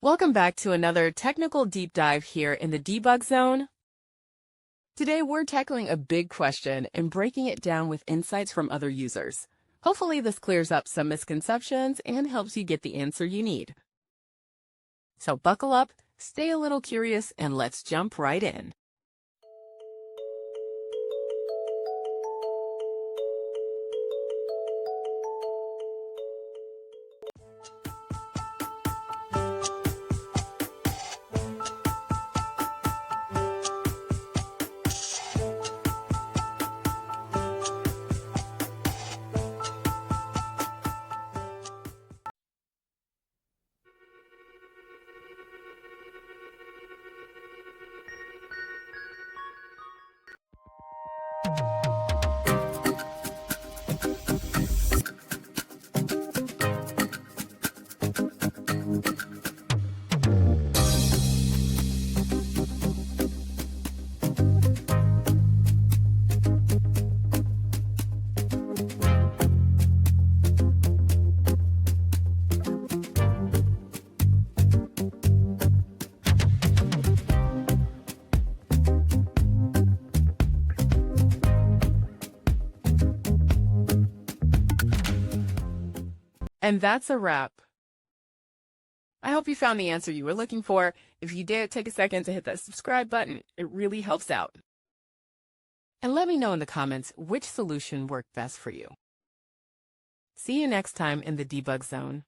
Welcome back to another technical deep dive here in the debug zone. Today we're tackling a big question and breaking it down with insights from other users. Hopefully this clears up some misconceptions and helps you get the answer you need. So buckle up, stay a little curious, and let's jump right in. And that's a wrap. I hope you found the answer you were looking for. If you did, take a second to hit that subscribe button. It really helps out. And let me know in the comments which solution worked best for you. See you next time in the debug zone.